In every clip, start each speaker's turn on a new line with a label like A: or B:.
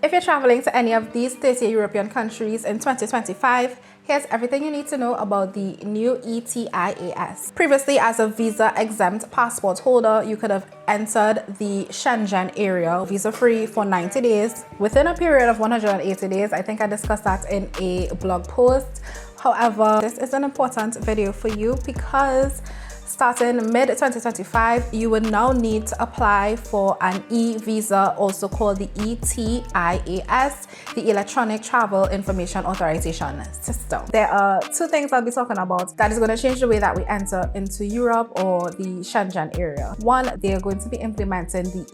A: If you're traveling to any of these 30 European countries in 2025, here's everything you need to know about the new ETIAS. Previously, as a visa-exempt passport holder, you could have entered the Schengen area visa-free for 90 days within a period of 180 days. I think I discussed that in a blog post. However, this is an important video for you because starting mid-2025, you will now need to apply for an e-visa, also called the ETIAS, the Electronic Travel Information Authorization System. There are two things I'll be talking about that is going to change the way that we enter into Europe or the Schengen area. One, they are going to be implementing the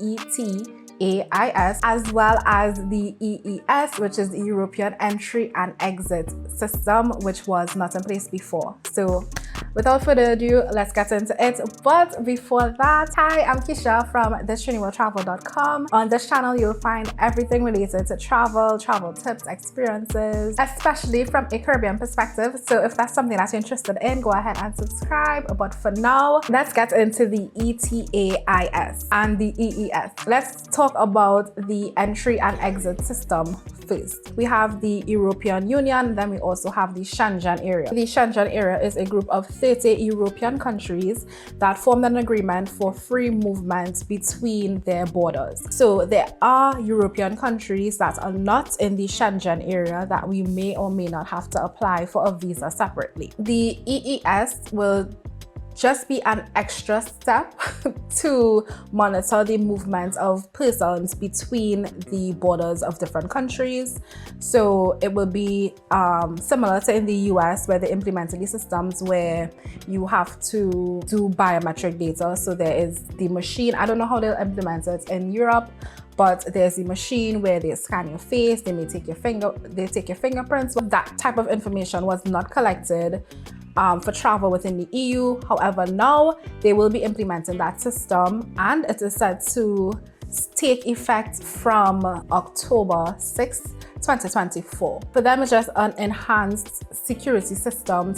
A: ETIAS as well as the EES, which is the European Entry and Exit System, which was not in place before. So without further ado, let's get into it. But before that, hi, I'm Keisha from TriniWorldTravel.com. On this channel, you'll find everything related to travel tips, experiences, especially from a Caribbean perspective. So if that's something that you're interested in, go ahead and subscribe. But for now, let's get into the ETIAS and the EES. Let's talk about the entry and exit system first. We have the European Union, then we also have the Schengen area. The Schengen area is a group of 30 European countries that formed an agreement for free movement between their borders. So there are European countries that are not in the Schengen area that we may or may not have to apply for a visa separately. The EES will just be an extra step to monitor the movement of persons between the borders of different countries. So it will be similar to in the US, where they implemented these systems where you have to do biometric data. So there is the machine. I don't know how they'll implement it in Europe, but there's a machine where they scan your face, they may take your fingerprints. That type of information was not collected for travel within the EU. However, now they will be implementing that system, and it is said to take effect from October 6th, 2024. For them, it's just an enhanced security system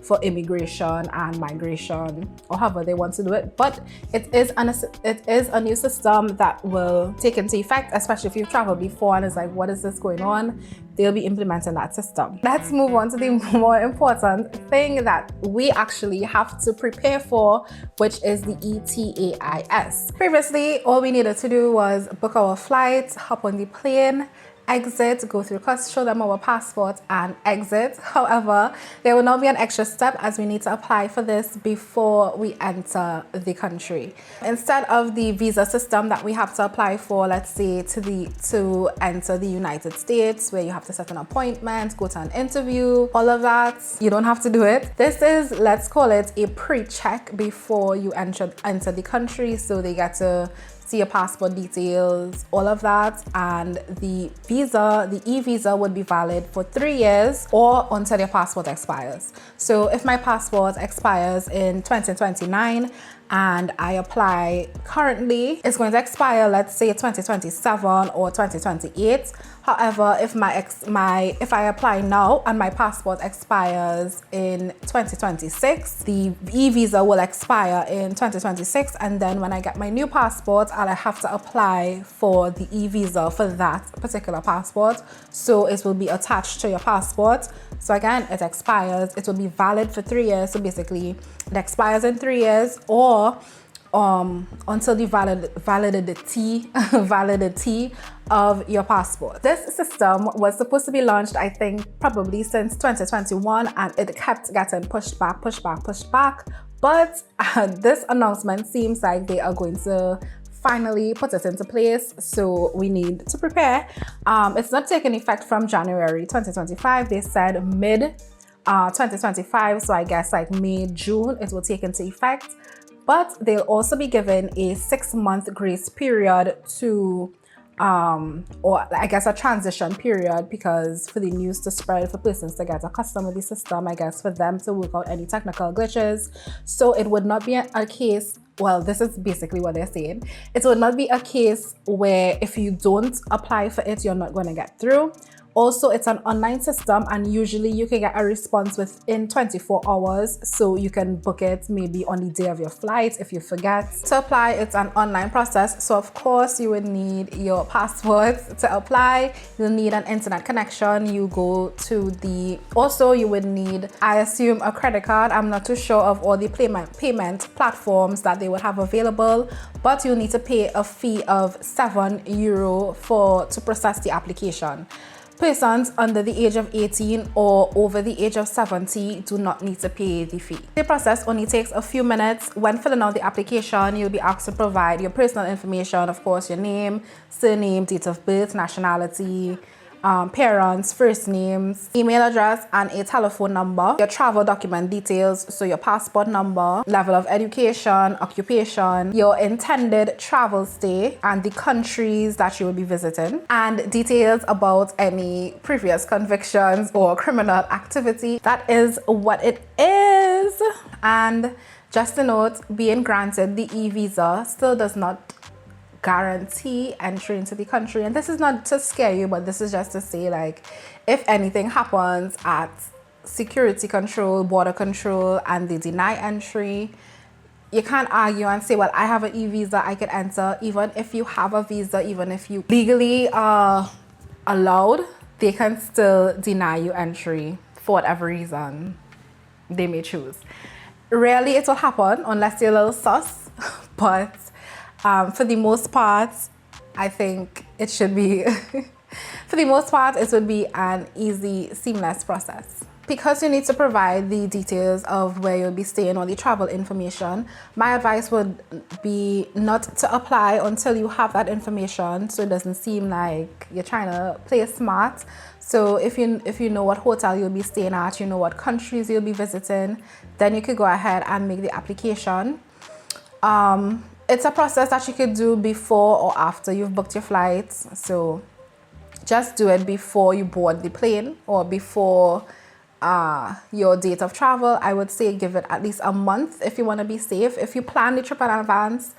A: for immigration and migration, or however they want to do it. But it is a new system that will take into effect, especially if you've traveled before and it's like, what is this going on? They'll be implementing that system. Let's move on to the more important thing that we actually have to prepare for, which is the ETIAS. Previously, all we needed to do was book our flight, hop on the plane, exit, go through customs, show them our passport and exit. However, there will now be an extra step as we need to apply for this before we enter the country. Instead of the visa system that we have to apply for, let's say to enter the United States, where you have to set an appointment, go to an interview, all of that, you don't have to do it. This is, let's call it a pre-check before you enter the country. So they get to see your passport details, all of that, and the e-visa would be valid for 3 years or until your passport expires. So if my passport expires in 2029 and I apply currently, it's going to expire, let's say 2027 or 2028. However, if I apply now and my passport expires in 2026, the e-visa will expire in 2026, and then when I get my new passport, I'll have to apply for the e-visa for that particular passport. So it will be attached to your passport. So again, it expires. It will be valid for 3 years. So basically, it expires in 3 years or until the validity of your passport. This system was supposed to be launched, I think, probably since 2021, and it kept getting pushed back. But this announcement seems like they are going to finally put it into place, so we need to prepare. It's not taking effect from January 2025. They said mid 2025, so I guess like May, June it will take into effect. But they'll also be given a 6-month grace period to or I guess a transition period, because for the news to spread, for persons to get accustomed with the system, I guess for them to work out any technical glitches. So it would not be a case, well, this is basically what they're saying. It would not be a case where if you don't apply for it, you're not going to get through. Also, it's an online system and usually you can get a response within 24 hours. So you can book it maybe on the day of your flight if you forget. To apply, it's an online process. So of course you would need your passport to apply. You'll need an internet connection. You go to also you would need, I assume, a credit card. I'm not too sure of all the payment platforms that they would have available, but you'll need to pay a fee of €7 to process the application. Persons under the age of 18 or over the age of 70 do not need to pay the fee. The process only takes a few minutes. When filling out the application, you'll be asked to provide your personal information, of course, your name, surname, date of birth, nationality, parents, first names, email address, and a telephone number, your travel document details, so your passport number, level of education, occupation, your intended travel stay, and the countries that you will be visiting, and details about any previous convictions or criminal activity. That is what it is. And just a note, being granted the e-visa still does not guarantee entry into the country. And this is not to scare you, but this is just to say, like, if anything happens at security control, border control, and they deny entry, you can't argue and say, well, I have an e-visa, I can enter. Even if you have a visa, even if you legally are allowed, they can still deny you entry for whatever reason they may choose. Rarely it will happen unless you're a little sus, but for the most part, I think it should be, for the most part, it would be an easy, seamless process. Because you need to provide the details of where you'll be staying or the travel information, my advice would be not to apply until you have that information, so it doesn't seem like you're trying to play smart. So if you know what hotel you'll be staying at, you know what countries you'll be visiting, then you could go ahead and make the application. It's a process that you could do before or after you've booked your flights. So just do it before you board the plane or before your date of travel. I would say give it at least a month if you want to be safe. If you plan the trip in advance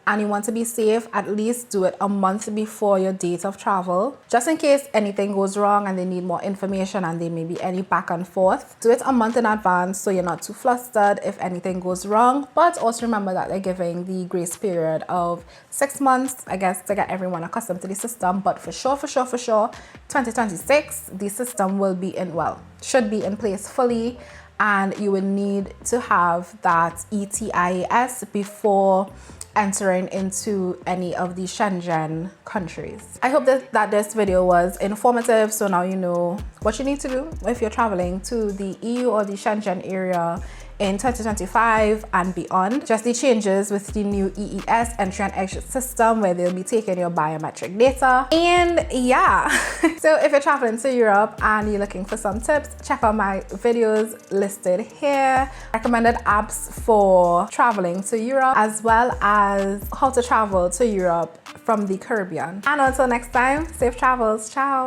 A: and you want to be safe, at least do it a month before your date of travel, just in case anything goes wrong and they need more information and there may be any back and forth. Do it a month in advance so you're not too flustered if anything goes wrong. But also remember that they're giving the grace period of 6 months, I guess, to get everyone accustomed to the system. But for sure, 2026, the system will be should be in place fully, and you will need to have that ETIAS before entering into any of the Schengen countries. I hope that this video was informative, so now you know what you need to do if you're traveling to the EU or the Schengen area in 2025 and beyond. Just the changes with the new EES entry and exit system where they'll be taking your biometric data. And yeah, so if you're traveling to Europe and you're looking for some tips, check out my videos listed here. Recommended apps for traveling to Europe, as well as how to travel to Europe from the Caribbean. And until next time, safe travels. Ciao.